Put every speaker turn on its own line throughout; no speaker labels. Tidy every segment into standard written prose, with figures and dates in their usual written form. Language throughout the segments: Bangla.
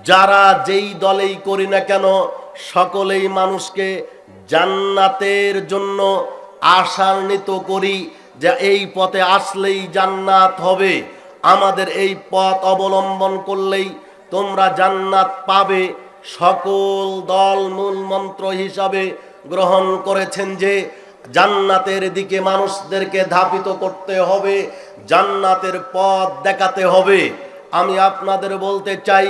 যারা যেই দলেই করি না কেন সকলেই মানুষকে জান্নাতের জন্য আশান্বিত করি যে এই পথে আসলেই জান্নাত হবে, আমাদের এই পথ অবলম্বন করলেই তোমরা জান্নাত পাবে। সকল দল মূল মন্ত্র হিসাবে গ্রহণ করেছেন যে জান্নাতের দিকে মানুষদেরকে ধাবিত করতে হবে, জান্নাতের পথ দেখাতে হবে। আমি আপনাদের বলতে চাই,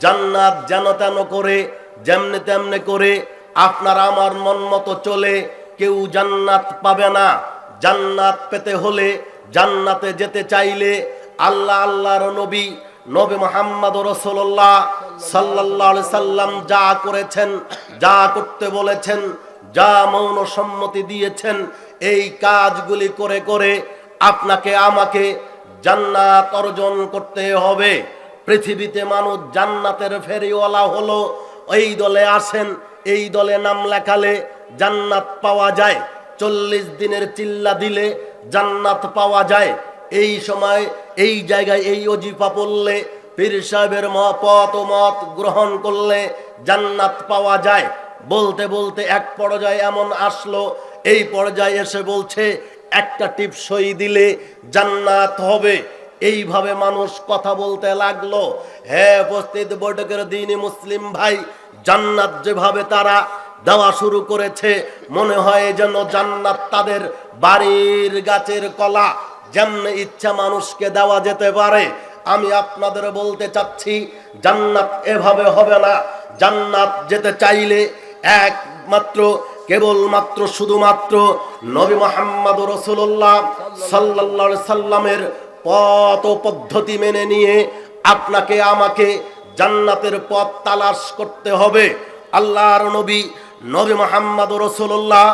জান্নাত যেন তেন করে যেমনে তেমনে করে আপনার আমার মন মতো চলে কেউ জান্নাত পাবে না। জান্নাত পেতে হলে, জান্নাতে যেতে চাইলে আল্লাহর নবী মুহাম্মদ রাসূলুল্লাহ সাল্লাল্লাহু আলাইহি সাল্লাম যা করেছেন, যা করতে বলেছেন, যা মৌন সম্মতি দিয়েছেন, এই কাজগুলি করে করে আপনাকে আমাকে জান্নাত অর্জন করতে হবে। পৃথিবীতে মানুষ জান্নাতের ফেরিওয়ালা হলো, এই দলে আসেন, এই দলে নাম লেখালে জান্নাত পাওয়া যায়, 40 দিনের চিল্লা দিলে জান্নাত পাওয়া যায়। এই সময় এই জায়গায় এই ওজিফা পড়লে, পীর সাহেবের মত গ্রহণ করলে জান্নাত পাওয়া যায়। বলতে বলতে এক পর্যায়ে এমন আসলো, এই পর্যায়ে এসে বলছে একটা টিপসই দিলে জান্নাত হবে। এইভাবে মানুষ কথা বলতে লাগলো। হ্যাঁ, উপস্থিত বৈঠকের দিনই মুসলিম ভাই, জান্নাত যেভাবে তারা দেওয়া শুরু করেছে, মনে হয় যেন জান্নাত তাদের বাড়ির গাছের কলা, যেমন ইচ্ছা মানুষকে দেওয়া যেতে পারে। আমি আপনাদের বলতে চাচ্ছি, জান্নাত এভাবে হবে না। জান্নাত যেতে চাইলে একমাত্র কেবলমাত্র শুধুমাত্র নবী মুহাম্মদ রাসূলুল্লাহ সাল্লাল্লাহু আলাইহি সাল্লামের পথ পদ্ধতি মেনে নিয়ে আপনাকে আমাকে জান্নাতের পথ তালাশ করতে হবে। আল্লাহর নবী মুহাম্মদ রাসূলুল্লাহ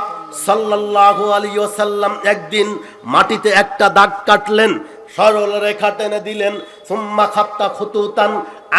সাল্লাল্লাহু আলাইহি ওয়াসাল্লাম একদিন মাটিতে একটা দাগ কাটলেন, সরল রেখা টেনে দিলেন। সুম্মা খাত্তা খুতুতান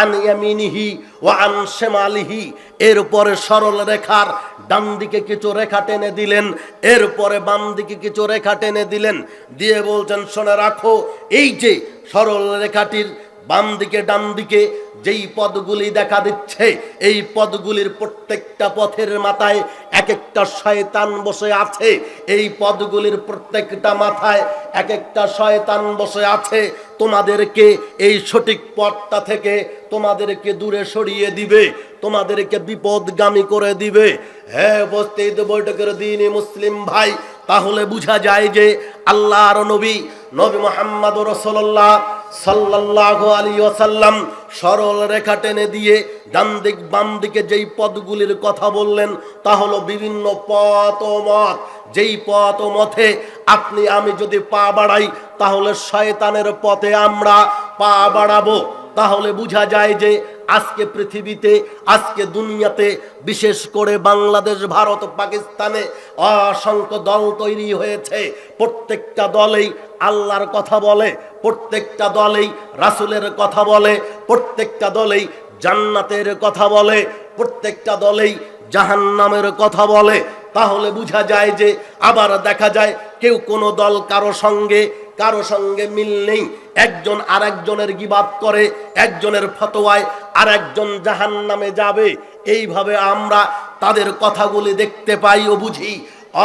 আন ইয়ামিনিহি ওয়া আন শিমালিহি, এরপরে সরল রেখার ডান দিকে কিছু রেখা টেনে দিলেন, এরপরে বাম দিকে কিছু রেখা টেনে দিলেন, দিয়ে বলছেন শুনে রাখো, এই যে সরল রেখাটির বাম দিকে ডান দিকে যেই পদগুলি দেখা দিচ্ছে, এই পদগুলির প্রত্যেকটা পথের মাথায় এক একটা শয়তান বসে আছে। এই পদগুলির প্রত্যেকটা মাথায় এক একটা শয়তান বসে আছে। তোমাদেরকে এই সঠিক পথটা থেকে তোমাদেরকে দূরে সরিয়ে দিবে, তোমাদেরকে বিপদগামী করে দিবে। হ্যাঁ, উপস্থিত বৈঠকের দিনই মুসলিম ভাই, তাহলে বোঝা যায় যে আল্লাহর নবী মুহাম্মদ রাসূলুল্লাহ সাল্লাল্লাহু আলাইহি ওয়াসাল্লাম সরল রেখা টেনে দিয়ে ডান দিক বাম দিকে যেই পদগুলির কথা বললেন, তা হলো বিভিন্ন পথ ও মত। যেই পথ ও মতে আপনি আমি যদি পা বাড়াই, তাহলে শয়তানের পথে আমরা পা বাড়াবো। তাহলে বোঝা যায় যে আজকে পৃথিবীতে, আজকে দুনিয়াতে, বিশেষ করে বাংলাদেশ, ভারত, পাকিস্তানে অসংখ্য দল তৈরি হয়েছে। প্রত্যেকটা দলেই আল্লাহর কথা বলে, প্রত্যেকটা দলেই রাসূলের কথা বলে, প্রত্যেকটা দলেই জান্নাতের কথা বলে, প্রত্যেকটা দলেই জাহান্নামের কথা বলে। তাহলে বোঝা যায় যে, আবার দেখা যায় কেউ কোনো দল কারো সঙ্গে মিল নেই, একজন আরেকজনের গীবাত করে, একজনের ফতোয়ায় আরেকজন জাহান্নামে যাবে। এইভাবে আমরা তাদের কথাগুলি দেখতে পাই ও বুঝি।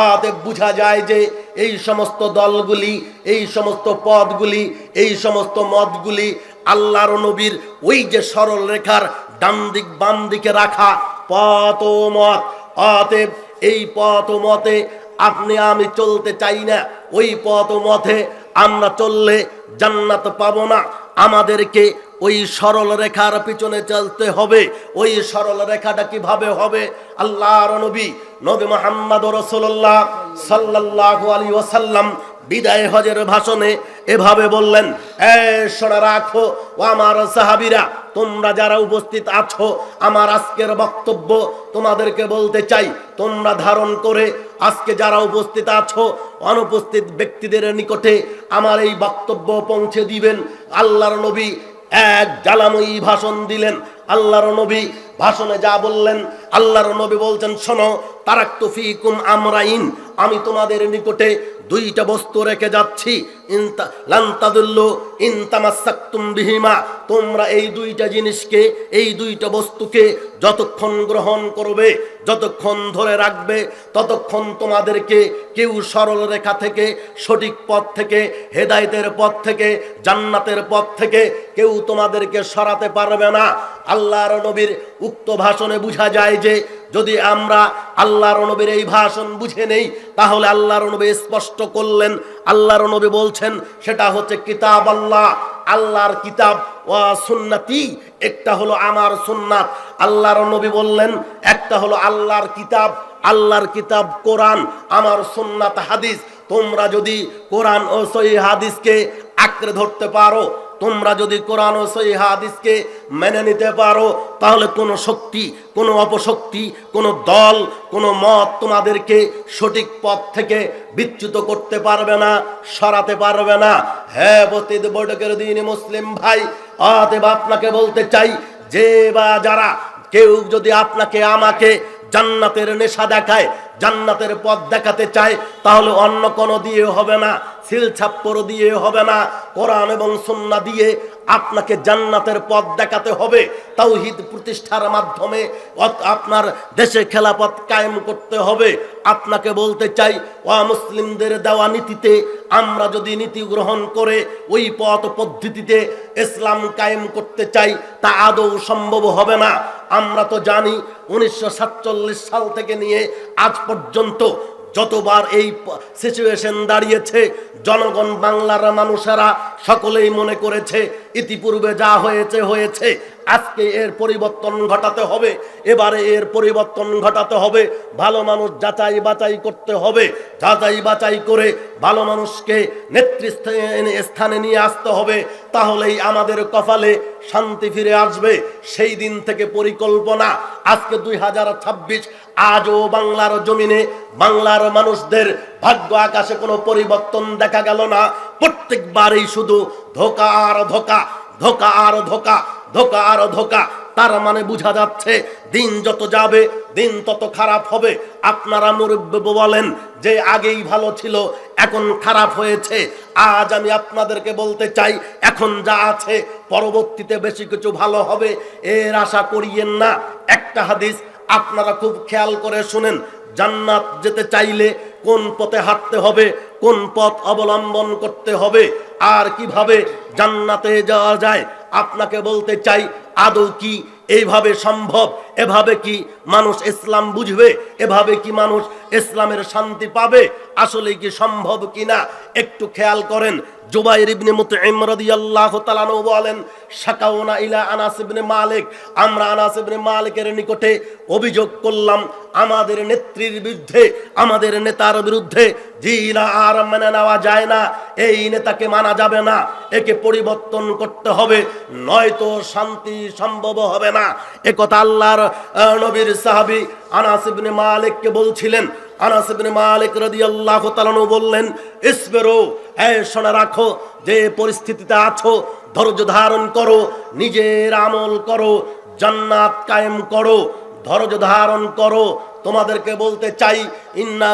অতএব বোঝা যায় যে এই সমস্ত দলগুলি, এই সমস্ত পদগুলি, এই সমস্ত মতগুলি আল্লাহর নবীর ওই যে সরল রেখার ডান দিক বাম দিকে রাখা পথ ও মত। অতএব এই পথ ও মতে আপনি আমি চলতে চাই না। ওই পথ ও মতে আমরা চললে জান্নাত পাবো না। আমাদেরকে ওই সরল রেখার পিছনে চলতে হবে। ওই সরল রেখাটা কিভাবে হবে? আল্লাহর নবী মুহাম্মদ রাসূলুল্লাহ সাল্লাল্লাহু আলাইহি ওয়াসাল্লাম বিদায় হজের ভাষণে এভাবে বললেন, শোনা রাখো ও আমার সাহাবীরা, তোমরা যারা উপস্থিত আছো, আমার আজকের বক্তব্য তোমাদেরকে বলতে চাই, তোমরা ধারণ করে আজকে যারা উপস্থিত আছো, অনুপস্থিত ব্যক্তিদের নিকটে আমার এই বক্তব্য পৌঁছে দিবেন। আল্লাহর নবী এক জ্বালাময়ী ভাষণ দিলেন। আল্লাহর নবী ভাষণে যা বললেন, আল্লাহর নবী বলছেন, শোনো, তারাকতু ফীকুম আমরাইন, আমি তোমাদের নিকটে দুইটা বস্তু রেখে যাচ্ছি। লান তাদুল্লু ইন তামাসসাকতুম বিহিমা, তোমরা এই দুইটা জিনিসকে, এই দুইটা বস্তুকে যতক্ষণ গ্রহণ করবে, যতক্ষণ ধরে রাখবে, ততক্ষণ তোমাদেরকে কেউ সরল রেখা থেকে, সঠিক পথ থেকে, হেদায়েতের পথ থেকে, জান্নাতের পথ থেকে কেউ তোমাদেরকে সরাতে পারবে না। আল্লাহর নবীর উক্ত ভাষণে বোঝা যায় যে যদি আমরা আল্লাহর নবীর এই ভাষণ বুঝে নেই, তাহলে আল্লাহর নবী স্পষ্ট করলেন, আল্লাহর নবী বলছেন সেটা হচ্ছে কিতাব আল্লাহ, আল্লাহর কিতাব, ওয়া সুন্নতি, একটা হলো আমার সুন্নাত। আল্লাহর নবী বললেন একটা হলো আল্লাহর কিতাব, আল্লাহর কিতাব কোরআন, আমার সুন্নাত হাদিস। তোমরা যদি কোরআন ও সহিহ হাদিসকে আঁকড়ে ধরতে পারো, তোমরা যদি কোরআন ও সহিহ হাদিসকে মেনে নিতে পারো, তাহলে কোনো শক্তি, কোনো অপশক্তি, কোনো দল, কোনো মত তোমাদেরকে সঠিক পথ থেকে বিচ্যুত করতে পারবে না, সরাতে পারবে না। হ্যাঁ বস্তিদ বৈঠকের দিন মুসলিম ভাই, অতএব আপনাকে বলতে চাই যে বা যারা কেউ যদি আপনাকে আমাকে জান্নাতের নেশা দেখায়, জান্নাতের পথ দেখাতে চায়, তাহলে অন্য কোনো দিয়ে হবে না, সিল ছাপ্পর দিয়ে হবে না, কোরআন এবং সুন্নাহ দিয়ে আপনাকে জান্নাতের পথ দেখাতে হবে। তাওহীদ প্রতিষ্ঠার মাধ্যমে আপনার দেশে খেলাফত কায়েম করতে হবে। আপনাকে বলতে চাই, মুসলিমদের দেওয়া নীতিতে আমরা যদি নীতি গ্রহণ করে ওই পথ পদ্ধতিতে ইসলাম কায়েম করতে চাই, তা আদৌ সম্ভব হবে না। আমরা তো জানি 1947 সাল থেকে নিয়ে আজ পর্যন্ত যতবার এই সিচুয়েশন দাঁড়িয়েছে, জনগণ, বাংলার মানুষেরা সকলেই মনে করেছে ইতিপূর্বে যা হয়েছে হয়েছে, আজকে এর পরিবর্তন ঘটাতে হবে, এবারে এর পরিবর্তন ঘটাতে হবে। ভালো মানুষ যাচাই বাছাই করতে হবে, যাচাই বাছাই করে ভালো মানুষকে নেতৃস্থানে নিয়ে আসতে হবে, তাহলেই আমাদের কপালে শান্তি ফিরে আসবে। সেই দিন থেকে পরিকল্পনা, আজকে 2026, আজও বাংলার জমিনে বাংলার মানুষদের ভাগ্য আকাশে কোনো পরিবর্তন দেখা গেল না। প্রত্যেকবারই শুধু ধোঁকা আর ধোঁকা, ধোঁকা আর ধোঁকা, ধোঁকা আর ধোঁকা। তার মানে বোঝা যাচ্ছে দিন যত যাবে দিন তত খারাপ হবে। আপনারা মুরব্বি বলেন যে আগেই ভালো ছিল, এখন খারাপ হয়েছে। আজ আমি আপনাদেরকে বলতে চাই, এখন যা আছে পরবর্তীতে বেশি কিছু ভালো হবে, এর আশা করিয়েন না। একটা হাদিস আপনারা খুব খেয়াল করে শুনেন, জান্নাত যেতে চাইলে কোন পথে হাঁটতে হবে, কোন পথ অবলম্বন করতে হবে, আর কিভাবে জান্নাতে যাওয়া যায়। আপনাকে বলতে চাই, আদৌ কি এইভাবে সম্ভব? এভাবে কি মানুষ ইসলাম বুঝবে? এভাবে কি মানুষ ইসলামের শান্তি পাবে? আসলে কি সম্ভব কিনা একটু খেয়াল করেন। জুবাইর ইবনে মুতঈম রাদিয়াল্লাহু তাআলা আনহু বলেন, শাকাউনা ইলা আনাস ইবনে মালিক, আমরা আনাস ইবনে মালিকের নিকটে অভিযোগ করলাম আমাদের নেত্রীর বিরুদ্ধে, আমাদের নেতার বিরুদ্ধে। জি না, আর মেনে নেওয়া যায় না, এই নেতাকে মানা যাবে না, একে পরিবর্তন করতে হবে, নয়তো শান্তি সম্ভব হবে না। একথা আল্লাহর নবীর সাহাবী আনাস ইবনে মালিককে বলছিলেন। আনাস ইবনে মালিক রাদিয়াল্লাহু তাআলা আনহু বললেন, ইসবিরু, শোনা রাখো, যে পরিস্থিতিতে আছো ধৈর্য ধারণ করো, নিজের আমল করো, জান্নাত কায়েম করো, ধৈর্য ধারণ করো। তোমাদেরকে বলতে চাই, ইন্না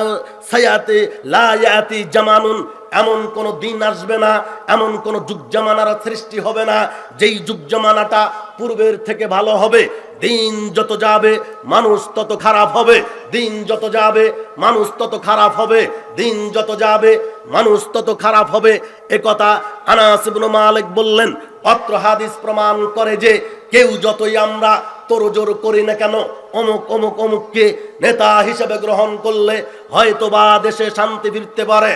সায়াতি লা ইয়াতি জামানুন, এমন কোন দিন আসবে না, এমন কোন যুগ জামানার সৃষ্টি হবে না যেই যুগ জামানাটা পূর্বের থেকে ভালো হবে। দিন যত যাবে মানুষ তত খারাপ হবে, দিন যত যাবে মানুষ তত খারাপ হবে, দিন যত যাবে মানুষ তত খারাপ হবে। একথা আনাস ইবনে মালিক বললেন। অত্র হাদিস প্রমাণ করে যে কেউ যতই আমরা তোড়জোড় করি না কেন, অমুক অমুক অমুককে নেতা হিসেবে গ্রহণ করলে হয়তো বা দেশে শান্তি ফিরতে পারে,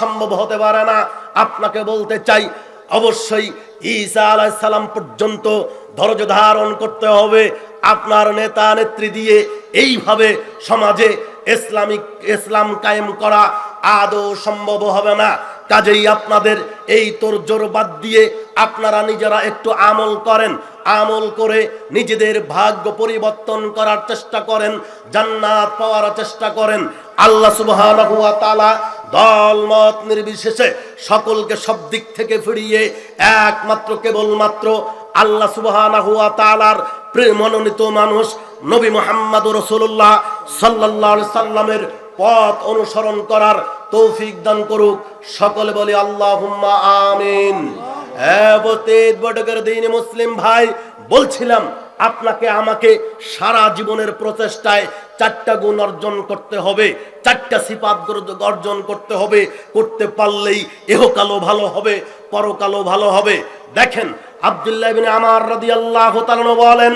সম্ভব হতে পারে না। আপনাকে বলতে চাই, অবশ্যই ঈসা আলাইহিস সালাম পর্যন্ত ধৈর্য ধারণ করতে হবে। আপনার নেতা নেত্রী দিয়ে এইভাবে সমাজে ইসলাম কায়েম করা আদৌ সম্ভব হবে না। কাজেই আপনাদের এই তোড়জোড় বাদ দিয়ে আপনারা নিজেরা একটু আমল করেন, আমল করে নিজেদের ভাগ্য পরিবর্তন করার চেষ্টা করেন, জান্নাত পাওয়ার চেষ্টা করেন। আল্লাহ সুবহানাহু ওয়া তাআলা দলমত নির্বিশেষে সকলকে সব দিক থেকে ফিরিয়ে একমাত্র কেবলমাত্র আল্লাহ সুবহানাহু ওয়া তাআলার প্রিয় মনোনীত মানুষ নবী মুহাম্মদ রাসূলুল্লাহ সাল্লাল্লাহু আলাইহি সাল্লামের পথ অনুসরণ করার তৌফিক দান করুক। সকলে বলি আল্লাহুম্মা আমিন। হ্যাঁ উপস্থিত বটকের দিনী মুসলিম ভাই, বলছিলাম আপনাকে আমাকে সারা জীবনের প্রচেষ্টায় 4টা গুণ অর্জন করতে হবে, 4টা সিফাত অর্জন করতে হবে। করতে পারলেই ইহকালও ভালো হবে, পরকালও ভালো হবে। দেখেন আব্দুল্লাহ ইবনে আমর রাদিয়াল্লাহু তাআলা বলেন,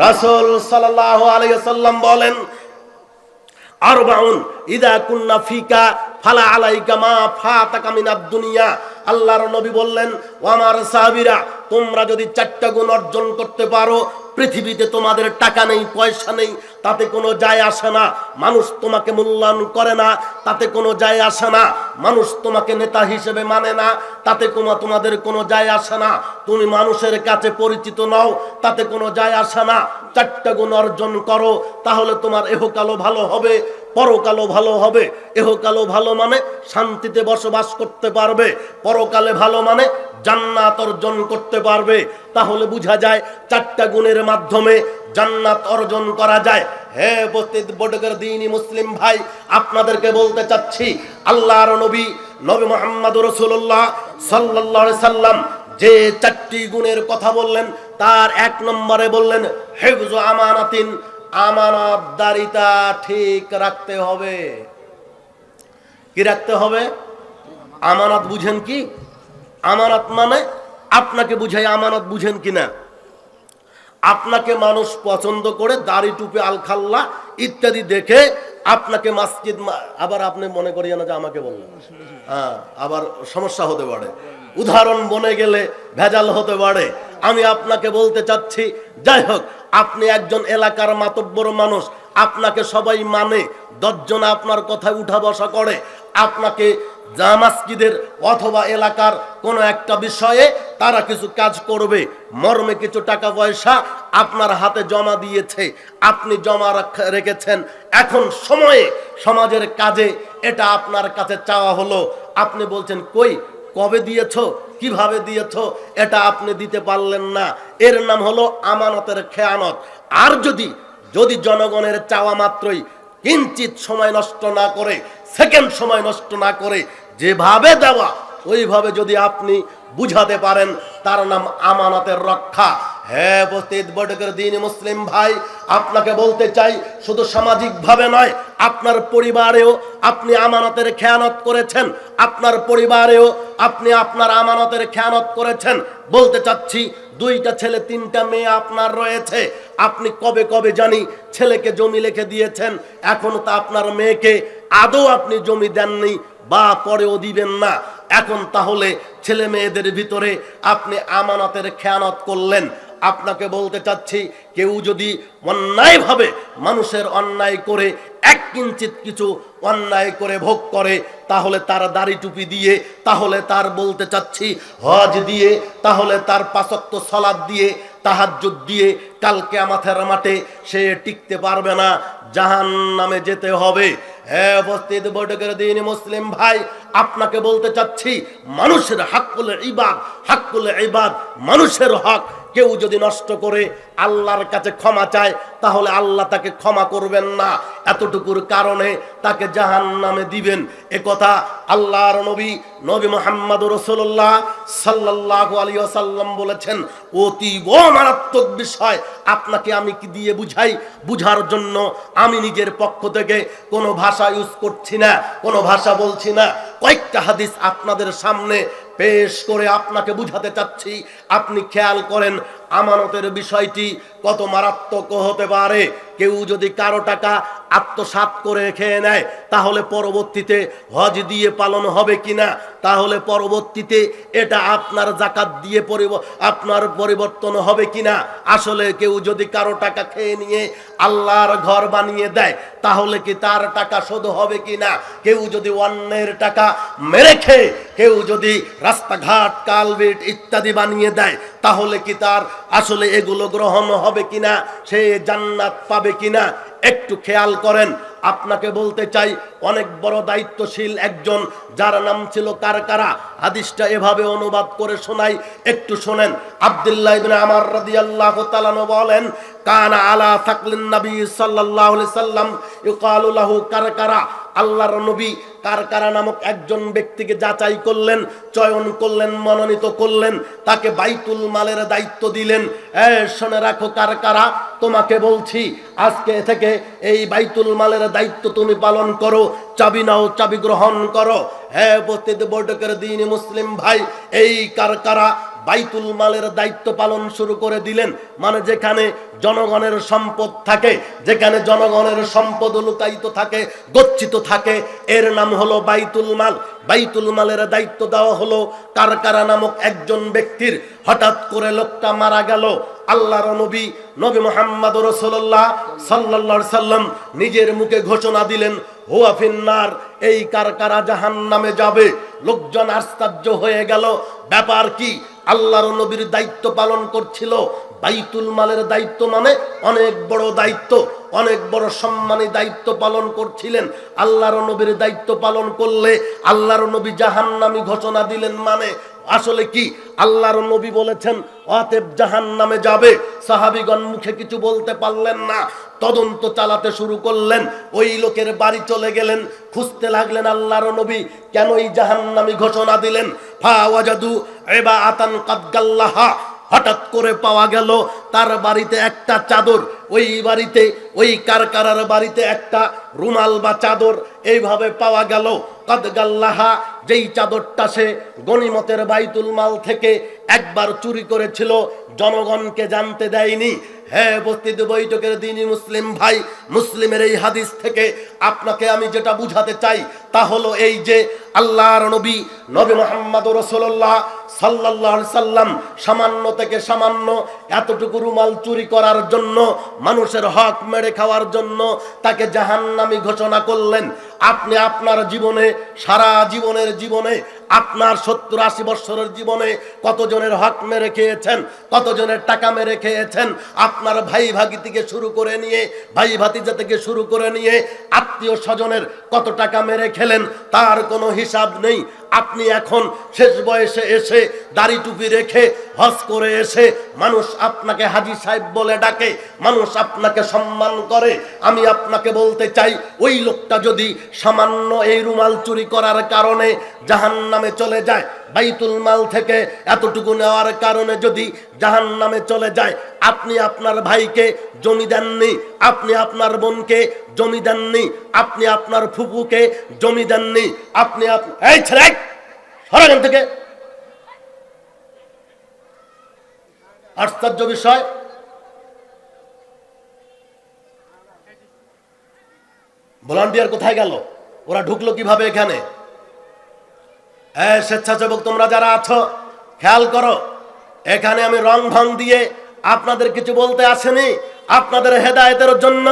রাসূল সাল্লাল্লাহু আলাইহি ওয়াসাল্লাম বলেন, আরবাউন ইদা কুন্না ফিকা ফালা আলাইকা মা ফাতাকা মিনাদ দুনিয়া। আল্লাহর নবী বললেন, ও আমার সাহাবীরা, তোমরা যদি 4টা গুণ অর্জন করতে পারো, পৃথিবীতে তোমাদের টাকা নেই, পয়সা নেই, তাতে কোনো যায় আসে না। মানুষ তোমাকে মূল্যায়ন করে না, তাতে কোনো যায় আসে না। মানুষ তোমাকে নেতা হিসেবে মানে না, তাতে তোমাদের কোনো যায় আসে না। তুমি মানুষের কাছে পরিচিত নও, তাতে কোনো যায় আসে না। 4টা গুণ অর্জন করো, তাহলে তোমার ইহকালও ভালো হবে, পরকালও ভালো হবে। ইহকালও ভালো মানে শান্তিতে বসবাস করতে পারবে, পরকালে ভালো মানে জান্নাত অর্জন করতে পারবে। তাহলে বোঝা যায় 4টা গুণের মাধ্যমে জান্নাত অর্জন করা যায়। হে উপস্থিত বটকের দিনী মুসলিম ভাই, আপনাদেরকে বলতে চাচ্ছি, আল্লাহর নবী মুহাম্মদুর রাসূলুল্লাহ সাল্লাল্লাহু আলাইহি সাল্লাম যে 4টি গুণের কথা বললেন, তার 1 নম্বরে বললেন হিফজু আমানাতিন, আমানতদারিতা ঠিক রাখতে হবে। কি রাখতে হবে? আমানত বুঝেন কি? আমানত মানে আপনাকে বুঝাই, আমানত বুঝেন কিনা? আপনাকে মানুষ পছন্দ করে দাড়ি টুপি আলখাল্লা ইত্যাদি দেখে আপনাকে মসজিদ, আবার আপনি মনে করিয়েন না যে আমাকে বললেন, হ্যাঁ আবার সমস্যা হতে পারে, উদাহরণ বনে গেলে ভেজাল হতে পারে। আমি আপনাকে বলতে চাচ্ছি, যাই হোক, আপনি একজন এলাকার মাতব্বর মানুষ, আপনাকে সবাই মানে, 10 জন আপনার কথায় উঠা বসা করে, আপনাকে মসজিদের অথবা এলাকার কোনো একটা বিষয়ে তারা কিছু কাজ করবে, মর্মে কিছু টাকা পয়সা আপনার হাতে জমা দিয়েছে, আপনি জমা রেখেছেন। এখন সময়ে সমাজের কাজে এটা আপনার কাছে চাওয়া হলো, আপনি বলছেন কই, কবে দিয়েছো, কিভাবে দিয়েছো, এটা আপনি দিতে পারলেন না। এর নাম হলো আমানতের খেয়ানত। আর যদি জনগণের চাওয়া মাত্রই কিঞ্চিত সময় নষ্ট না করে, সেকেন্ড সময় নষ্ট না করে যেভাবে দেওয়া ওইভাবে যদি আপনি বুঝাতে পারেন, তার নাম আমানতের রক্ষা। হ্যাঁ উপস্থিত বটকের দিনী মুসলিম ভাই, আপনাকে বলতে চাই, শুধু সামাজিক ভাবে নয়, আপনার পরিবারেও আপনি আমানতের খেয়ানত করেছেন, আপনার পরিবারেও আপনি আপনার আমানতের খেয়ানত করেছেন। বলতে চাচ্ছি, 2টা ছেলে 3টা মেয়ে আপনার রয়েছে, আপনি কবে কবে জানি ছেলেকে জমি লিখে দিয়েছেন, এখন তা আপনার মেয়েকে আদৌ আপনি জমি দেননি বা পরেও দিবেন না। এখন তাহলে ছেলে মেয়েদের ভিতরে আপনি আমানতের খেয়ানত করলেন। আপনাকে বলতে চাচ্ছি, কেউ যদি অন্যায়ভাবে মানুষের অন্যায় করে কিঞ্চিত কিছু অন্যায় করে ভোগ করে, তাহলে তার দাড়ি টুপি দিয়ে, তাহলে তার বলতে চাচ্ছি হজ দিয়ে, তাহলে তার 5 ওয়াক্ত সালাত দিয়ে, তাহাজ্জুদ দিয়ে কাল কিয়ামতের মাঠে সে টিকতে পারবে না, জাহান্নামে যেতে হবে। হ্যাঁ উপস্থিত বটকের দিনী মুসলিম ভাই, আপনাকে বলতে চাচ্ছি, মানুষের হাক্কুল ইবাদ, মানুষের হক কেউ যদি নষ্ট করে আল্লাহর কাছে ক্ষমা চায়, তাহলে আল্লাহ তাকে ক্ষমা করবেন না, এতটুকুর কারণে তাকে জাহান্নামে দিবেন। একথা আল্লাহর নবী মুহাম্মদুর রাসূলুল্লাহ সাল্লাল্লাহু আলাইহি ওয়াসাল্লাম বলেছেন। অতি মারাত্মক বিষয়। আপনাকে আমি কি দিয়ে বুঝাই? বুঝার জন্য আমি নিজের পক্ষ থেকে কোনো ভাষা ইউজ করছি না, কোনো ভাষা বলছি না, কয়েকটা হাদিস আপনাদের সামনে পেশ করে আপনাকে বুঝাতে চাচ্ছি। আপনি খেয়াল করেন, আমানতের বিষয়টি কত মারাত্মক হতে পারে। কেউ যদি কারো টাকা আত্মসাৎ করে খেয়ে নেয়, তাহলে পরবর্তীতে হজ দিয়ে পালন হবে কিনা, তাহলে পরবর্তীতে এটা আপনার যাকাত দিয়ে আপনার পরিবর্তন হবে কিনা। আসলে কেউ যদি কারো টাকা খেয়ে নিয়ে আল্লাহর ঘর বানিয়ে দেয়, তাহলে কি তার টাকা শোধ হবে কিনা। কেউ যদি অন্যের টাকা মেরে খেয়ে কেউ যদি রাস্তাঘাট কালভার্ট ইত্যাদি বানিয়ে দেয়, তাহলে কি তার আসলে এগুলো গ্রহণ হবে কিনা, সে জান্নাত পাবে কিনা। একটু খেয়াল করেন। আপনাকে বলতে চাই, অনেক বড় দায়িত্বশীল একজন, যার নাম ছিল কারকারা, হাদিসটা এভাবে অনুবাদ করে শোনাই, একটু শোনেন। আব্দুল্লাহ ইবনে আমর রাদিয়াল্লাহু তাআলা বলেন, কানা আলা সাকলিন নবী সাল্লাল্লাহু আলাইহি সাল্লাম ইউকালু লাহু কারকারা। আল্লাহর নবী কারকারা নামক একজন ব্যক্তিকে যাচাই করলেন, চয়ন করলেন, মনোনীত করলেন, তাকে বাইতুল মালের দায়িত্ব দিলেন। শুনে রাখো কারকারা, তোমাকে বলছি আজকে থেকে এই বাইতুল মালের দায়িত্ব তুমি পালন করো, চাবি নাও, চাবি গ্রহণ করো। উপস্থিত বৈঠকের দিন মুসলিম ভাই, এই কারকারা বাইতুল মালের দায়িত্ব পালন শুরু করে দিলেন। মানে যেখানে জনগণের সম্পদ থাকে, যেখানে জনগণের সম্পদ লুকায়িত থাকে, গচ্ছিত থাকে, এর নাম হলো বাইতুল মাল। বাইতুল মালের দায়িত্ব দেওয়া হলো কারকারা নামক একজন ব্যক্তির। হঠাৎ করে লোকটা মারা গেল। আল্লাহর নবী, নবী মুহাম্মদ রাসূলুল্লাহ সাল্লাল্লাহু আলাইহি সাল্লাম নিজের মুখে ঘোষণা দিলেন, হুয়া ফিন্নার, এই কারকারা জাহান্নামে যাবে। লোকজন আশ্চর্য হয়ে গেল, ব্যাপার কি? আল্লাহর নবীর দায়িত্ব পালন করছিল। বাইতুল মালের দায়িত্ব মানে অনেক বড় দায়িত্ব, অনেক বড় সম্মানী দায়িত্ব পালন করছিলেন। আল্লাহর নবীর দায়িত্ব পালন করলে আল্লাহর নবী জাহান্নামী ঘোষণা দিলেন, মানে আসলে কি? আল্লাহর নবী বলেছেন অতএব জাহান্নামে যাবে। সাহাবীগণ মুখে কিছু বলতে পারলেন না, তদন্ত চালাতে শুরু করলেন। ওই লোকের বাড়ি চলে গেলেন, খুঁজতে লাগলেন আল্লাহর নবী কেন এই জাহান্নামী ঘোষণা দিলেন। ফাওয়াজাদু ইবাআতান কাদ গাল্লাহা, হঠাৎ করে পাওয়া গেল তার বাড়িতে একটা চাদর, ওই বাড়িতে, ওই কারকারার বাড়িতে একটা রুমাল বা চাদর এইভাবে পাওয়া গেল। কাদ গাল্লাহা, যেই চাদরটা সে গনিমতের বাইতুল মাল থেকে একবার চুরি করেছিল, জনগণকে জানতে দেয়নি। উপস্থিত বৈঠকের দিনই মুসলিম ভাই, মুসলিমের এই হাদিস থেকে আপনাকে আমি যেটা বুঝাতে চাই তা হলো এই যে আল্লাহর নবী, নবী মুহাম্মদ রাসূলুল্লাহ সাল্লাল্লাহু আলাইহি সাল্লাম সামান্য থেকে সামান্য এতটুকু রুমাল চুরি করার জন্য, মানুষের হক মেরে খাওয়ার জন্য তাকে জাহান্নামী ঘোষণা করলেন। আপনি আপনার জীবনে, সারা জীবনের জীবনে, আপনার 70-80 বছরের জীবনে কতজনের হক মেরে খেয়েছেন, কতজনের টাকা মেরে খেয়েছেন? আপনার ভাই ভাগি থেকে শুরু করে নিয়ে, ভাই ভাতিজা থেকে শুরু করে নিয়ে আত্মীয় স্বজনের কত টাকা মেরে খেলেন, তার কোনো হিসাব নেই। আপনি এখন শেষ বয়সে এসে দাড়ি টুপি রেখে হজ করে এসে মানুষ আপনাকে হাজী সাহেব বলে ডাকে, মানুষ আপনাকে সম্মান করে। আমি আপনাকে বলতে চাই, ওই লোকটা যদি সামান্য এই রুমাল চুরি করার কারণে জাহান্নামে চলে যায়, বাইতুল মাল থেকে এতটুকু নেওয়ার কারণে যদি জাহান্নামে চলে যায়, আপনি আপনার ভাইকে জমি দেননি, আপনি আপনার বোনকে জমি দেননি, আপনি আপনার ফুপুকে জমি দেননি, আপনি এই ছেলে সরেন থেকে। আশ্চর্য বিষয়, ভলান্টিয়ার কোথায় গেল? ওরা ঢুকলো কিভাবে এখানে? স্বেচ্ছাসেবক তোমরা যারা আছো খেয়াল করো, এখানে আমি রং ঢং দিয়ে আপনাদের কিছু বলতে আসেনি, আপনাদের হেদায়েতের জন্য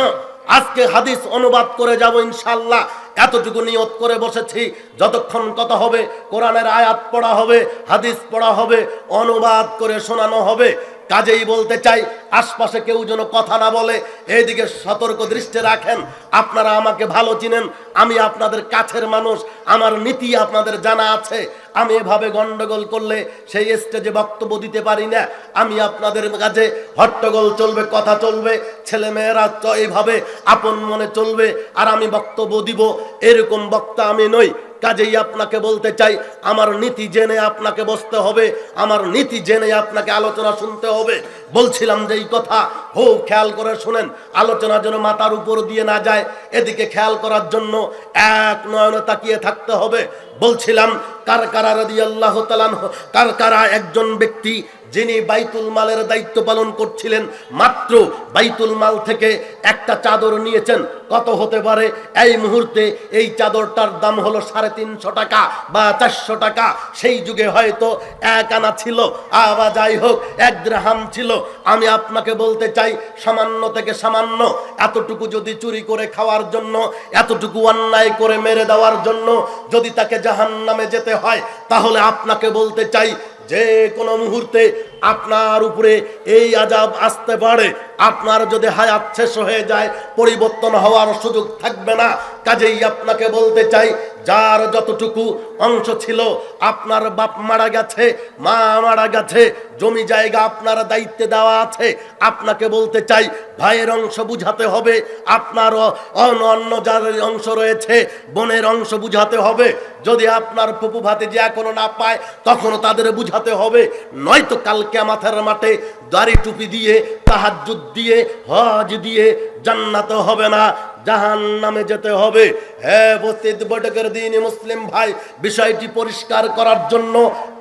আজকে হাদিস অনুবাদ করে যাব ইনশাআল্লাহ। এতটুকু নিয়ত করে বসেছি, যতক্ষণ কথা হবে কোরআনের আয়াত পড়া হবে, হাদিস পড়া হবে, অনুবাদ করে শোনানো হবে। কাজেই বলতে চাই, আশপাশে কেউ যেন কথা না বলে, এইদিকে সতর্ক দৃষ্টি রাখেন। আপনারা আমাকে ভালো চিনেন, আমি আপনাদের কাছের মানুষ, আমার নীতি আপনাদের জানা আছে। আমি এভাবে গন্ডগোল করলে সেই স্টেজে বক্তব্য দিতে পারি না। আমি আপনাদের কাছে হট্টগোল চলবে, কথা চলবে, ছেলে মেয়েরা এইভাবে আপন মনে চলবে, আর আমি বক্তব্য দিব, এরকম বক্তা আমি নই। কাজেই আপনাকে বলতে চাই, আমার নীতি জেনে আপনাকে বসতে হবে, আমার নীতি জেনে আপনাকে আলোচনা শুনতে হবে। বলছিলাম যে এই কথা খেয়াল করে শুনেন, আলোচনা যেন মাথার উপর দিয়ে না যায়, এদিকে খেয়াল করার জন্য এক নয়নে তাকিয়ে থাকতে হবে। বলছিলাম কারকারা রাদিয়াল্লাহু তাআলা, কারকারা একজন ব্যক্তি যিনি বাইতুল মালের দায়িত্ব পালন করছিলেন। মাত্র বাইতুল মাল থেকে একটা চাদর নিয়েছেন। কত হতে পারে? এই মুহূর্তে এই চাদরটার দাম হলো 350 টাকা বা 400 টাকা। সেই যুগে হয়তো 1 আনা ছিল, আবার যাই হোক 1 দিরহাম ছিল। আমি আপনাকে বলতে চাই, সামান্য থেকে সামান্য এতটুকু যদি চুরি করে খাওয়ার জন্য, এতটুকু অন্যায় করে মেরে দেওয়ার জন্য যদি তাকে জাহান্নামে যেতে হয়, তাহলে আপনাকে বলতে চাই যে কোনো মুহূর্তে আপনার উপরে এই আযাব আসতে পারে। আপনার যদি হায়াত শেষ হয়ে যায়, পরিবর্তন হওয়ার সুযোগ থাকবে না। কাজেই আপনাকে বলতে চাই, যার যতটুকু অংশ ছিল, আপনার বাপ মারা গেছে, মা মারা গেছে, জমি জায়গা আপনার দায়িত্বে দেওয়া আছে, আপনাকে বলতে চাই ভাইয়ের অংশ বুঝাতে হবে, আপনার অন্য যার অংশ রয়েছে বোনের অংশ বুঝাতে হবে। যদি আপনার ফুপু ভাতিজি এখনো না পায়, তখনও তাদের বুঝাতে হবে। নয়তো কাল কিয়ামতের মাঠে দাড়ি টুপি দিয়ে, তাহাজ্জুদ দিয়ে, হজ দিয়ে জান্নাতে হবে না, জাহান্নামে যেতে হবে। হ্যাঁ উপস্থিত বৈঠকের দিন মুসলিম ভাই, বিষয়টি পরিষ্কার করার জন্য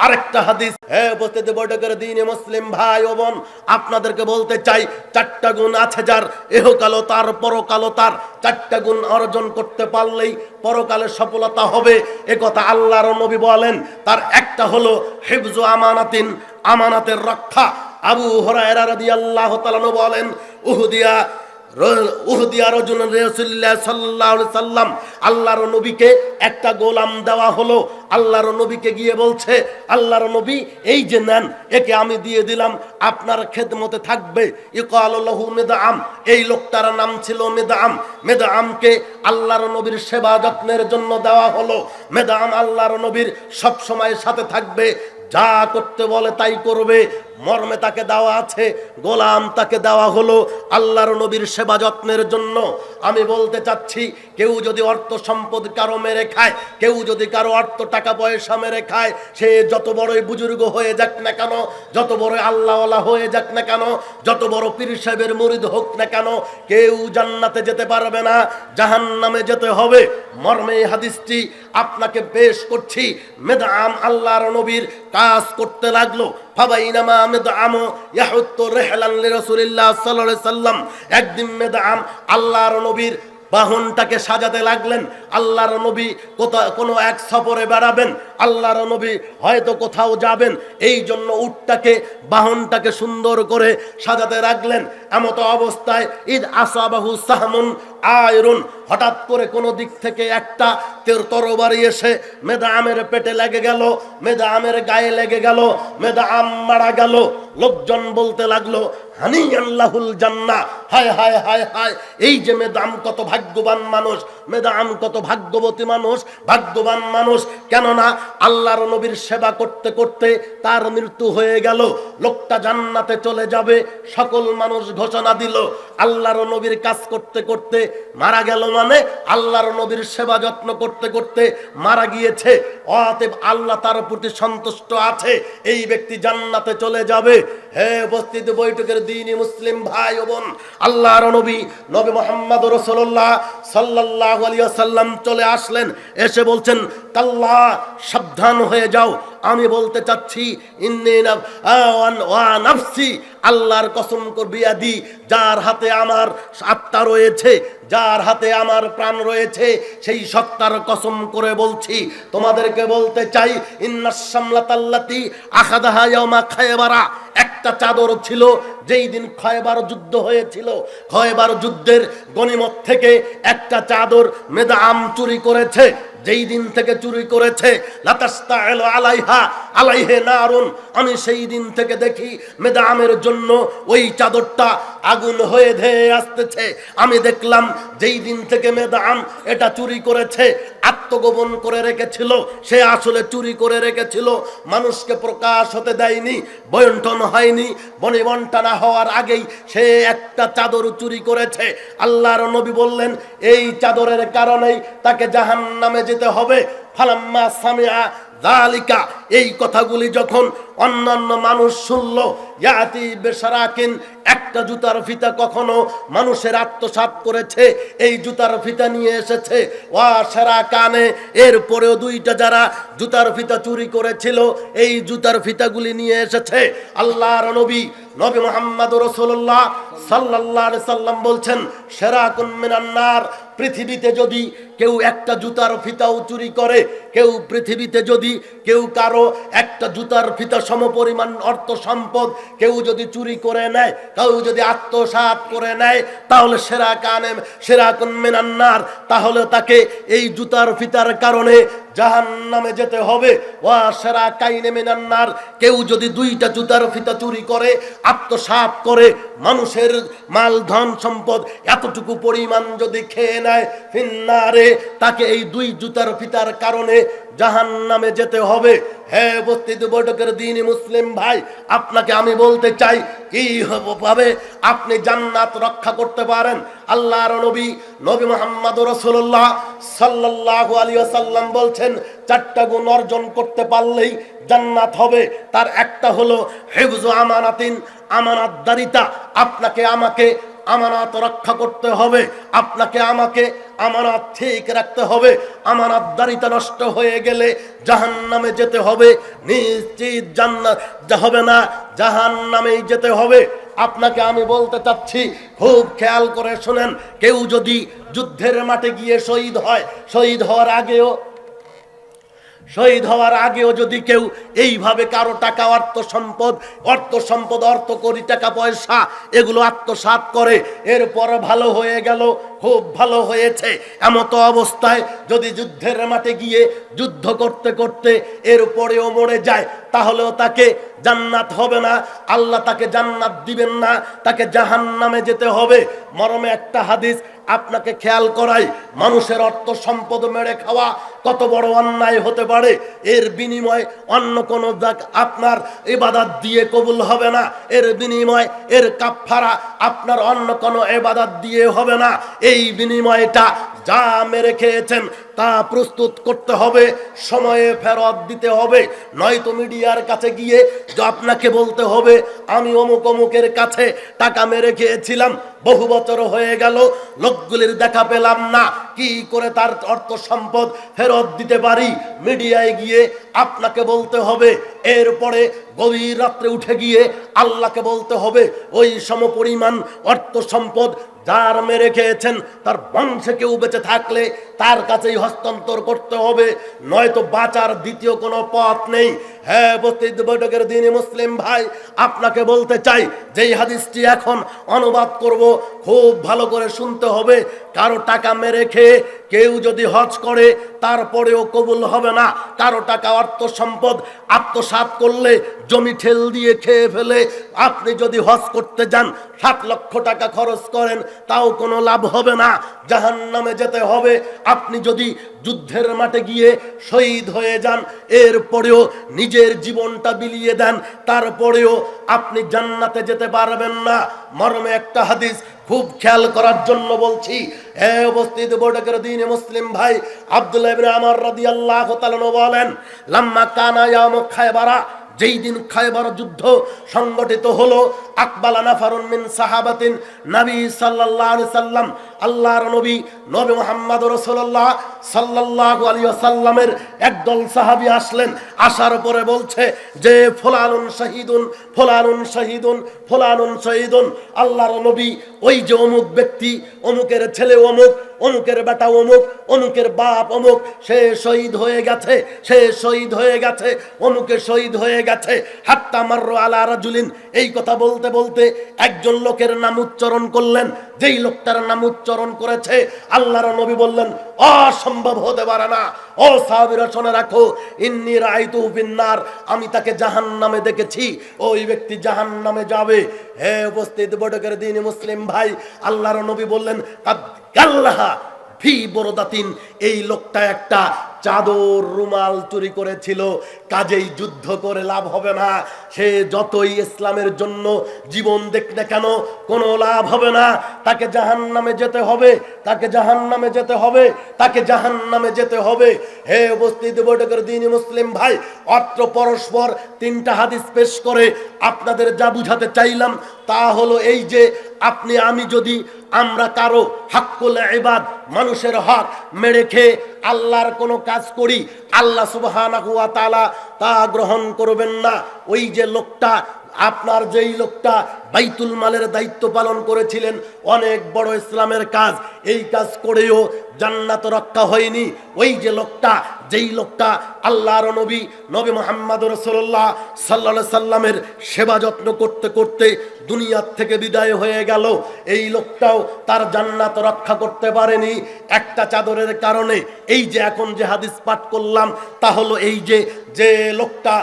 আরেকটা হাদিস। হ্যাঁ উপস্থিত বৈঠকের দিন মুসলিম ভাই ও বোন, আপনাদেরকে বলতে চাই, 4টা গুণ আছে যার, ইহকালও তার, পরকালও তার। 4টা গুণ অর্জন করতে পারলেই পরকালে সফলতা হবে, এ কথা আল্লাহর নবী বলেন। তার একটা হলো হিফজু আমানাতিন, আমানাতের রক্ষা। আবু হুরায়রা রাদিয়াল্লাহু তাআলা বলেন, উহুদিয়া রাজুলুন রাসূলুল্লাহ সাল্লাল্লাহু আলাইহি সাল্লাম, আল্লাহর নবীকে একটা গোলাম দেওয়া হলো। আল্লাহর নবীকে গিয়ে বলছে, আল্লাহর নবী এই যে নেন, একে আমি দিয়ে দিলাম, আপনার খেদমতে থাকবে। ইকালু লাহু মিদআম, এই লোকটার নাম ছিল মিদআম। মিদআমকে আল্লাহর নবীর সেবা যত্নের জন্য দেওয়া হলো। মিদআম আল্লাহর নবীর সব সময় সাথে থাকবে, যা করতে বলে তাই করবে, মর্মে তাকে দেওয়া আছে। গোলাম তাকে দেওয়া হলো আল্লাহর নবীর সেবা যত্নের জন্য। আমি বলতে চাচ্ছি, কেউ যদি অর্থ সম্পদ কারো মেরে খায়, কেউ যদি কারো অর্থ টাকা পয়সা মেরে খায়, সে যত বড়ই বুজুর্গ হয়ে যাক না কেন, যত বড় আল্লাহওয়ালা হয়ে যাক না কেন, যত বড় পীর সাহেবের মুরিদ হোক না কেন, কেউ জান্নাতে যেতে পারবে না, জাহান্নামে যেতে হবে। মর্মে এই হাদিসটি আপনাকে পেশ করছি। মিদআম আল্লাহর নবীর কাজ করতে লাগলো। ফাবাইনামা মিদআম ইয়াহুত্তু রিহলান লিরাসূলিল্লাহ সাল্লাল্লাহু আলাইহি সাল্লাম, একদিন মিদআম আল্লাহর নবীর বাহনটাকে সাজাতে লাগলেন। আল্লাহর নবী কোনো এক সফরে বেড়াবেন, আল্লাহর নবী হয়তো কোথাও যাবেন, এই জন্য উটটাকে, বাহনটাকে সুন্দর করে সাজাতে রাখলেন। এমত অবস্থায় ঈদ আসাবাহু সাহমুন আয়রুন, হঠাৎ করে কোনো দিক থেকে একটা তরবারি এসে মিদআমের পেটে লেগে গেল, মিদআমের গায়ে লেগে গেল, মিদআম মারা গেল। লোকজন বলতে লাগলো, হানিয়ান লাহুল জান্নাহ, হায় হায় হায় হায়, এই যে মিদআম কত ভাগ্যবান মানুষ, মিদআম কত ভাগ্যবতী মানুষ, ভাগ্যবান মানুষ। কেননা আল্লাহর নবীর সেবা করতে করতে তার মৃত্যু হয়ে গেল, লোকটা জান্নাতে চলে যাবে, সকল মানুষ ঘোষণা দিল। আল্লাহর নবীর কাজ করতে করতে মারা গেল, মানে আল্লাহর নবীর সেবা যত্ন করতে করতে মারা গিয়েছে, অতএব আল্লাহ তার প্রতি সন্তুষ্ট আছে, এই ব্যক্তি জান্নাতে চলে যাবে। হে উপস্থিত বৈঠকের দিনই মুসলিম ভাই ও বোন, আল্লাহর নবী নবী মুহাম্মদ রাসূলুল্লাহ সাল্লাল্লাহু আলাইহি ওয়াসাল্লাম চলে আসলেন, এসে বলছেন, কাল্লা, সাবধান হয়ে যাও। আমি বলতে চাচ্ছি, ইন্নী নাফসি, আল্লাহর কসম বিয়াদি, যার হাতে আমার আত্মা রয়েছে, যার হাতে আমার প্রাণ রয়েছে, সেই সত্তার কসম করে বলছি। তোমাদেরকে বলতে চাই, ইন্নাস সামলাতাল্লাতি আখাযাহা ইয়াওমা খায়বারা, একটা চাদর ছিল যেই দিন খয়বার যুদ্ধ হয়েছিল, খয়বার যুদ্ধের গনিমত থেকে একটা চাদর মিদআম চুরি করেছে। যেই দিন থেকে চুরি করেছে, লাতাস্তাইলু আলাইহা আলাইহি নারুন, আমি সেই দিন থেকে দেখি মিদআমের জন্য ওই চাদরটা আগুন হয়ে ধেয়ে আসতেছে। আমি দেখলাম যেই দিন থেকে মিদআম এটা চুরি করেছে, আত্মগোপন করে রেখেছিল, সে আসলে চুরি করে রেখেছিল, মানুষকে প্রকাশ হতে দেয়নি, বয়ন্টন হয়নি, বনিবন্টনা হওয়ার আগেই সে একটা চাদর চুরি করেছে। আল্লাহর নবী বললেন, এই চাদরের কারণেই তাকে জাহান্নামে যেতে হবে। ফালাম্মা সামিআ যালিকা, এই কথাগুলি যখন অন্যান্য মানুষ শুনল, ইয়াতি বিশরাকিন, একটা জুতার ফিতা কখনো মানুষের আত্মসাৎ করেছে, এই জুতার ফিতা নিয়ে এসেছে, ওয়া শারাকানে, এরপরেও দুইটা যারা জুতার ফিতা চুরি করেছিল, এই জুতার ফিতাগুলি নিয়ে এসেছে। আল্লাহর নবী নবী মুহাম্মদ রাসূলুল্লাহ সাল্লাল্লাহু আলাইহি সাল্লাম বলছেন, শারাকুন মিনান নার, পৃথিবীতে যদি কেউ একটা জুতার ফিতাও চুরি করে, কেউ পৃথিবীতে যদি কেউ কারো একটা জুতার ফিতা সমপরিমাণ অর্থ সম্পদ কেউ যদি চুরি করে নেয়, কেউ যদি আত্মসাৎ করে নেয়, তাহলে শারাকুন মিনান নার, তাহলে তাকে এই জুতার ফিতার কারণে জাহান্নামে যেতে হবে। ওয়া শারা কাইনে মিনান নার, কেউ যদি দুইটা জুতার ফিতা চুরি করে, আত্মসাৎ করে, মানুষের মাল ধন সম্পদ এতটুকু পরিমাণ যদি খেয়ে নেয়, ফিন্নারে, তাকে এই দুই জুতার ফিতার কারণে জাহান্নামে যেতে হবে। হ্যাঁ উপস্থিত বৈঠকের দিনই মুসলিম ভাই, আপনাকে আমি বলতে চাই কি ভাবে আপনি জান্নাত রক্ষা করতে পারেন। আল্লাহর নবী মুহাম্মদ রাসূলুল্লাহ সাল্লাল্লাহু আলাইহি ওয়াসাল্লাম বলছেন, চারটা গুণ অর্জন করতে পারলেই জান্নাত হবে। তার একটা হলো হিফজু আমানাতিন, আমানতদারিতা। আপনাকে আমাকে আমানত রক্ষা করতে হবে, আপনাকে আমাকে আমানত ঠিক রাখতে হবে। আমানতদারিতা নষ্ট হয়ে গেলে জাহান্নামে যেতে হবে, নিশ্চিত জান্নাত হবে না, জাহান্নামেই যেতে হবে। আপনাকে আমি বলতে চাচ্ছি, খুব খেয়াল করে শুনেন, কেউ যদি যুদ্ধের মাঠে গিয়ে শহীদ হয়, শহীদ হওয়ার আগেও যদি কেউ এইভাবে কারো টাকা, অর্থ সম্পদ, অর্থ কোটি টাকা পয়সা এগুলো আত্মসাৎ করে, এরপর ভালো হয়ে গেল, খুব ভালো হয়েছে, এমতো অবস্থায় যদি যুদ্ধের মাঠে গিয়ে যুদ্ধ করতে করতে এরপরেও মরে যায়, তাহলেও তাকে জান্নাত হবে না, আল্লাহ তাকে জান্নাত দিবেন না, তাকে জাহান্নামে যেতে হবে। মরমে একটা হাদিস আপনাকে খেয়াল করাই, মানুষের অর্থ সম্পদ মেরে খাওয়া কত বড় অন্যায় হতে পারে। এর বিনিময় অন্য কোন আপনার ইবাদত দিয়ে কবুল হবে না, এর বিনিময়, এর কাফারা আপনার অন্য কোনো ইবাদত দিয়ে হবে না। এই বিনিময়টা যা মেরে খেয়েছেন তা প্রস্তুত করতে হবে, সময়ে ফেরত দিতে হবে। নয়তো মিডিয়ার কাছে গিয়ে আপনাকে বলতে হবে, আমি অমুক অমুকের কাছে টাকা মেরে খেয়েছিলাম, বহু বছর হয়ে গেল, লোকগুলির দেখা পেলাম না, কি করে তার অর্থ সম্পদ ফেরত দিতে পারি। মিডিয়ায় গিয়ে আপনাকে বলতে হবে, এরপরে গভীর রাত্রে উঠে গিয়ে আল্লাহকে বলতে হবে, ওই সমপরিমাণ অর্থ সম্পদ যার মেরে খেয়েছেন তার বংশে কেউ বেঁচে থাকলে তার কাছেই হস্তান্তর করতে হবে, নয়তো বাঁচার দ্বিতীয় কোনো পথ নেই। হ্যাঁ উপস্থিত বৈঠকের দিনে মুসলিম ভাই, আপনাকে বলতে চাই, যেই হাদিসটি এখন অনুবাদ করব, খুব ভালো করে শুনতে হবে। কারো টাকা মেরে খেয়ে কেউ যদি হজ করে তারপরেও কবুল হবে না। কারো টাকা, অর্থ সম্পদ আত্মসাৎ করলে, জমি ঠেল দিয়ে খেয়ে ফেলে আপনি যদি হজ করতে যান, 7 লক্ষ টাকা খরচ করেন, তাও কোনো লাভ হবে না, জাহান্নামে যেতে হবে। আপনি যদি যুদ্ধের মাঠে গিয়ে শহীদ হয়ে যান, এরপরেও নিজের জীবনটা বিলিয়ে দেন, তারপরেও আপনি জান্নাতে যেতে পারবেন না। মর্মে একটা হাদিস খুব খেয়াল করার জন্য বলছি। উপস্থিত বৈঠকের দিনে মুসলিম ভাই, আব্দুল্লাহ ইবনে আমর রাদিয়াল্লাহু তাআলা বলেন, লাম্মা কানা ইয়াউমু খায়বারা, যেই দিন খায়বার যুদ্ধ সংগঠিত হলো, আকবালা নাফারুন মিন সাহাবাতিন নবী সাল্লাল্লাহু আলাইহি সাল্লাম, আল্লাহর নবী মুহাম্মদ রাসূলুল্লাহ সাল্লাল্লাহু আলাইহি ওয়াসাল্লামের একদল সাহাবী আসলেন। আসার পরে বলছে যে ফুলানুন শহীদুন, ফুলানুন শহীদুন, ফুলানুন শহীদুন। আল্লাহর নবী, ওই যে অমুক ব্যক্তি, অমুকের ছেলে অমুক, অমুকের বেটা অমুক, অমুকের বাপ অমুক, সে শহীদ হয়ে গেছে, সে শহীদ হয়ে গেছে, অমুকে শহীদ হয়ে গেছে। হাত্তা মাররু আলা রাজুলিন, এই কথা বলতে বলতে একজন লোকের নাম উচ্চারণ করলেন। যেই লোকটার নাম উচ্চারণ করেছে, আল্লাহর নবী বললেন, অসম্ভব হতে পারে না, ও সাহাবীরা শুনে রাখো, ইন্নী রাআইতুহু ফিন্নার, আমি তাকে জাহান্নামে দেখেছি, ওই ব্যক্তি জাহান্নামে যাবে। হে উপস্থিত বৈঠকের দিনে মুসলিম ভাই, আল্লাহর নবী বললেন, কাদ গাল্লাহা ফি বরদাতিন, এই লোকটা একটা চাদর, রুমাল চুরি করেছিল, কাজেই যুদ্ধ করে লাভ হবে না, সে যতই ইসলামের জন্য জীবন দেখ না কেন, কোনো লাভ হবে না, তাকে জাহান্নামে যেতে হবে, তাকে জাহান্নামে যেতে হবে, তাকে জাহান্নামে যেতে হবে। হে উপস্থিত বৈঠকের দিনে মুসলিম ভাই, অত্র পরস্পর 3টা হাদিস পেশ করে আপনাদের যা বুঝাতে চাইলাম তা হলো এই যে, আপনি আমি যদি আমরা কারো হাক্কুল ইবাদ, মানুষের হক মেরে খেয়ে আল্লাহর কোনো কাজ করি, আল্লাহ সুবহানাহু ওয়া তাআলা তা গ্রহণ করবেন না। ওই যে লোকটা আপনার যেই লোকটা বাইতুল মালের দায়িত্ব পালন করেছিলেন, অনেক বড় ইসলামের কাজ, এই কাজ করেও জান্নাত রক্ষা হয়নি। ওই যে লোকটা, যেই লোকটা আল্লাহর নবী মুহাম্মদ রাসূলুল্লাহ সাল্লাল্লাহু আলাইহি সাল্লামের সেবা যত্ন করতে করতে দুনিয়ার থেকে বিদায় হয়ে গেল, এই লোকটাও তার জান্নাত রক্ষা করতে পারেনি একটা চাদরের কারণে। এই যে এখন যে হাদিস পাঠ করলাম, তা হলো এই যে লোকটা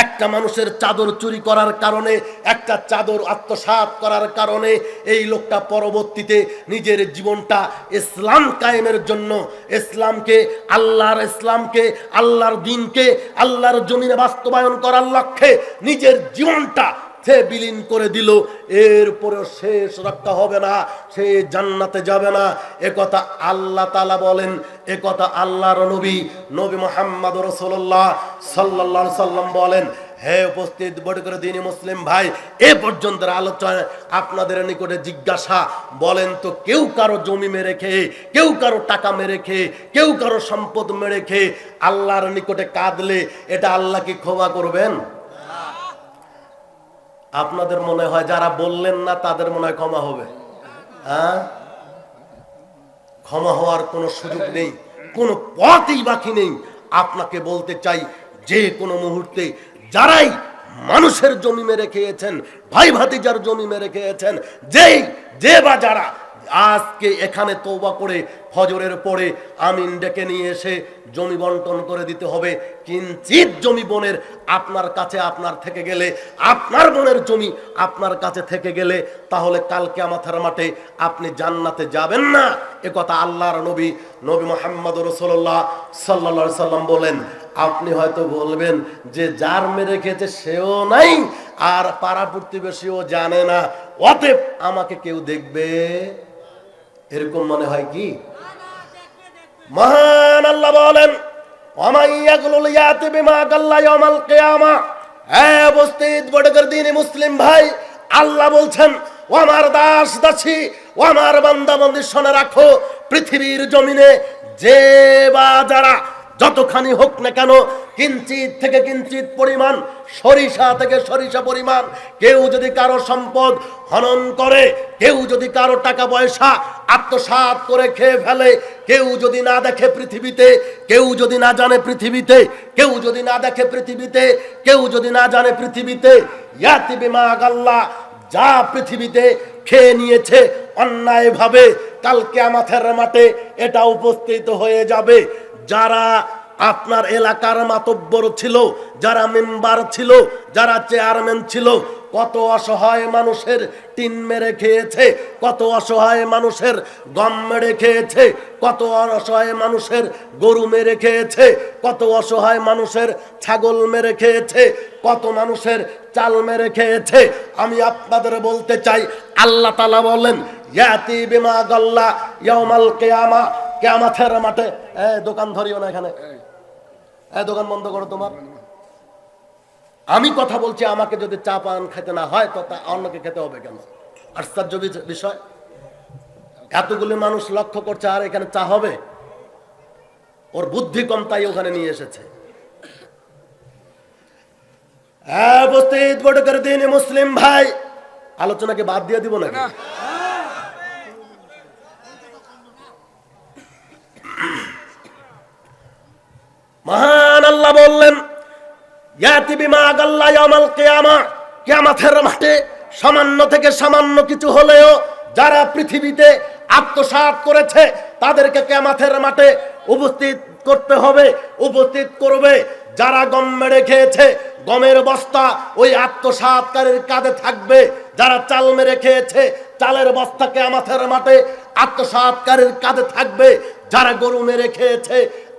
একটা মানুষের চাদর চুরি করার কারণে, একটা চাদর আত্মসাৎ করার কারণে এই লোকটা পরবর্তীতে নিজের জীবনটা ইসলাম কায়েমের জন্য, ইসলামকে, আল্লাহর দ্বীনকে আল্লাহর জমিনে বাস্তবায়ন করার লক্ষ্যে নিজের জীবনটা সে বিলীন করে দিল। এরপরেও শেষ রক্ষা হবে না, সে জান্নাতে যাবে না। একথা আল্লাহ তাআলা বলেন, একথা আল্লাহর নবী মুহাম্মদ রাসূলুল্লাহ সাল্লাল্লাহু আলাইহি সাল্লাম বলেন। হে উপস্থিত বড় করে দিনী মুসলিম ভাই, এ পর্যন্ত আলোচনা আপনাদের নিকটে জিজ্ঞাসা, বলেন তো কেউ কারো জমি মেরে খেয়ে, কেউ কারো টাকা মেরে খেয়ে, কেউ কারো সম্পদ মেরে খেয়ে আল্লাহর নিকটে কাঁদলে এটা আল্লাহ কি ক্ষমা করবেন? আপনাদের মনে হয় যারা বললেন না তাদের মনে হয় ক্ষমা হবে? হ্যাঁ, ক্ষমা হওয়ার কোনো সুযোগ নেই, কোনো পথই বাকি নেই। আপনাকে বলতে চাই, যে কোনো মুহূর্তে যারাই মানুষের জমি মেরে খেয়েছেন, ভাই ভাতিজার জমি মেরে খেয়েছেন, যে বা যারা আজকে এখানে তওবা করে ফজরের পরে আমিন ডেকে নিয়ে এসে জমি বন্টন করে দিতে হবে। কিঞ্চিত জমি বোনের আপনার কাছে, আপনার থেকে গেলে, আপনার বোনের জমি আপনার কাছে থেকে গেলে, তাহলে কাল কিয়ামতের মাঠে আপনি জান্নাতে যাবেন না। একথা আল্লাহর নবী মুহাম্মদ রাসূলুল্লাহ সাল্লাল্লাহু আলাইহি সাল্লাম বলেন। আপনি হয়তো বলবেন যে যার মেরে খেয়েছে সেও নাই, আর পাড়া প্রতিবেশীও জানে না, অতএব আমাকে কেউ দেখবে, এরকম মনে হয় কি? মহান আল্লাহ বলেন, ওয়ামাইয়াগুলুল ইয়াতি বিমা গাল্লা ইয়াউমাল কিয়ামা। হে উপস্থিত বড়দের দিনী মুসলিম ভাই, আল্লাহ বলছেন, ও আমার দাস দাসী, ও আমার বান্দা বান্দি, শুনে রাখো, পৃথিবীর জমিনে যে বা যারা যতখানি হোক না কেন, কিঞ্চিত থেকে কিঞ্চিত পরিমাণ, সরিষা থেকে সরিষা পরিমাণ কেউ যদি কারো সম্পদ হনন করে, কেউ যদি কারো টাকা পয়সা আত্মসাৎ করে খেয়ে ফেলে, কেউ যদি না দেখে পৃথিবীতে, কেউ যদি না জানে পৃথিবীতে, কেউ যদি না দেখে পৃথিবীতে, কেউ যদি না জানে পৃথিবীতে, ইয়াতি বিমা গাল্লা, যা পৃথিবীতে খেয়ে নিয়েছে অন্যায়ভাবে, কাল কিয়ামতের মাঠে এটা উপস্থিত হয়ে যাবে। যারা আপনার এলাকার মাতব্বর ছিল, যারা মেম্বার ছিল, যারা চেয়ারম্যান ছিল, কত অসহায় মানুষের টিন মেরে খেয়েছে, কত অসহায় মানুষের গম মেরে খেয়েছে, কত অসহায় মানুষের গরু মেরে খেয়েছে, কত অসহায় মানুষের ছাগল মেরে খেয়েছে, কত মানুষের চাল মেরে খেয়েছে। আমি আপনাদের বলতে চাই, আল্লাহ তাআলা বলেন, ইয়াতি বিমা গাল্লা ইয়াউমাল কিয়ামা, কিয়ামতের মাঠে। দোকান ধরিও না এখানে, দোকান বন্ধ করো তোমার। আমি কথা বলছি, আমাকে যদি চা পান খেতে না হয় তো তা অন্যকে খেতে হবে কেন? আশ্চর্য বিষয়, এতগুলি মানুষ লক্ষ্য করছে আর এখানে চা হবে? ওর বুদ্ধি কম, তাই ওখানে নিয়ে এসেছে। উপস্থিত বড় করে দিন মুসলিম ভাই, আলোচনাকে বাদ দিয়ে দিব নাকি? মহান আল্লাহ বললেন, ইয়াতি বিমা গাল্লা ইয়াউমাল কিয়ামা, কিয়ামতের মাঠে সামান্য থেকে সামান্য কিছু হলেও যারা পৃথিবীতে আত্মসাৎ করেছে তাদেরকে কিয়ামতের মাঠে উপস্থিত করতে হবে, উপস্থিত করবে। যারা গম মেরে খেয়েছে, গমের বস্তা ওই আত্মসাৎকারীর কাঁধে থাকবে। যারা চাল মেরে খেয়েছে, চালের বস্তা কিয়ামতের মাঠে আত্মসাৎকারীর কাঁধে থাকবে। যারা গরু মেরে খেয়েছে,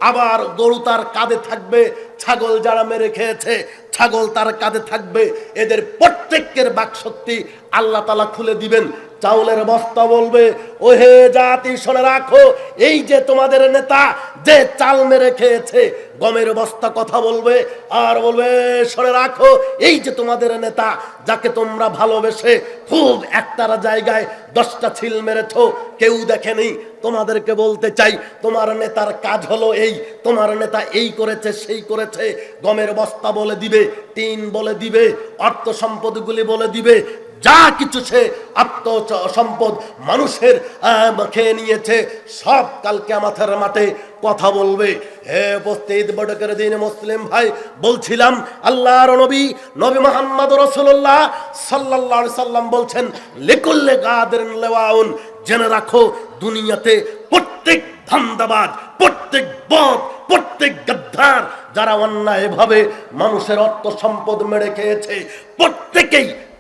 আবার গরু তার কাঁধে থাকবে। ছাগল যারা মেরে খেয়েছে, ছাগল তার কাঁধে থাকবে। এদের প্রত্যেকের বাকশক্তি আল্লাহ তাআলা খুলে দিবেন। চাউলের বস্তা বলবে, ওহে জাতি শুনে রাখো, এই যে তোমাদের নেতা যে চাল মেরে খেয়েছে, গমের বস্তা কথা বলবে আর বলবে, শুনে রাখো, এই যে তোমাদের নেতা যাকে তোমরা ভালোবেসে খুব একটার জায়গায় 10টা ছিল মেরেছো, কেউ দেখেনি। তোমাদেরকে বলতে চাই, তোমার নেতার কাজ হলো এই, তোমার নেতা এই করেছে সেই করেছে। গমের বস্তা বলে দিবে, টিন বলে দিবে, অর্থ সম্পদগুলি বলে দিবে, যা কিছু সে আত্ম সম্পদ মানুষের খেয়ে নিয়েছে সব কালকে আমাদের মাঠে কথা বলবে। হে উপস্থিত বড়কের দিন মুসলিম ভাই, বলছিলাম আল্লাহর নবী মুহাম্মদ রাসূলুল্লাহ সাল্লাল্লাহু আলাইহি সাল্লাম বলছেন, লিকুল্লি গাদিরিন লিওয়াউন, জেনে রাখো দুনিয়াতে প্রত্যেক ধান্দাবাজ, প্রত্যেক বদ, প্রত্যেক গাদ্দার, যারা অন্যায়ভাবে মানুষের অর্থ সম্পদ মেরে খেয়েছে,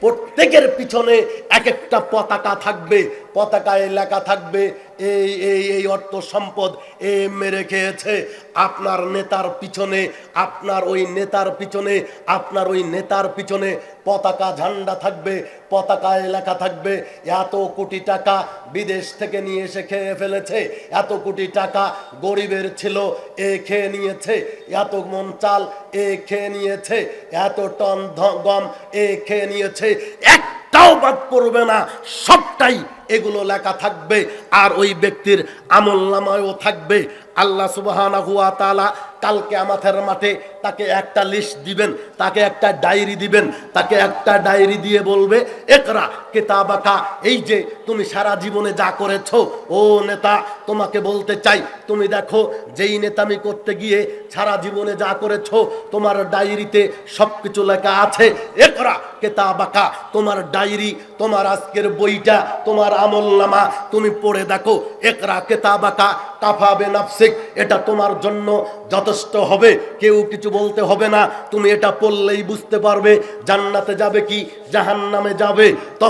প্রত্যেকের পিছনে এক একটা পতাকা থাকবে, পতাকায় লেখা থাকবে এই এই এই অর্থ সম্পদ এ মেরে খেয়েছে। আপনার নেতার পিছনে, আপনার ওই নেতার পিছনে, আপনার ওই নেতার পিছনে পতাকা ঝান্ডা থাকবে, পতাকায় লেখা থাকবে এত কোটি টাকা বিদেশ থেকে নিয়ে এসে খেয়ে ফেলেছে, এত কোটি টাকা গরিবের ছিল এ খেয়ে নিয়েছে, এত মন চাল এ খেয়ে নিয়েছে, এত টন গম এ খেয়ে নিয়েছে, একটাও বাদ পড়বে না, সবটাই এগুলো লেখা থাকবে। আর ওই ব্যক্তির আমলনামায়ও থাকবে। আল্লাহ সুবহানাহু ওয়া তাআলা কালকে আমাদের মাঠে তাকে একটা লিস্ট দিবেন, তাকে একটা ডায়েরি দিবেন, তাকে একটা ডায়েরি দিয়ে বলবে, ইকরা কিতাবাকা, এই যে তুমি সারা জীবনে যা করেছো, ও নেতা তোমাকে বলতে চাই, তুমি দেখো যেই নেতামি করতে গিয়ে সারা জীবনে যা করেছো তোমার ডায়েরিতে সবকিছু লেখা আছে। ইকরা কিতাবাকা, তোমার ডায়েরি, তোমার আজকের বইটা, তোমার আমলনামা তুমি পড়ে দেখো। ইকরা কিতাবাকা কাফা বিনাফসিক, এটা তোমার জন্য যথেষ্ট হবে, কেউ কিছু বলতে হবে না, তুমি এটা পড়লেই বুঝতে পারবে জান্নাতে যাবে কি জাহান্নামে যাবে।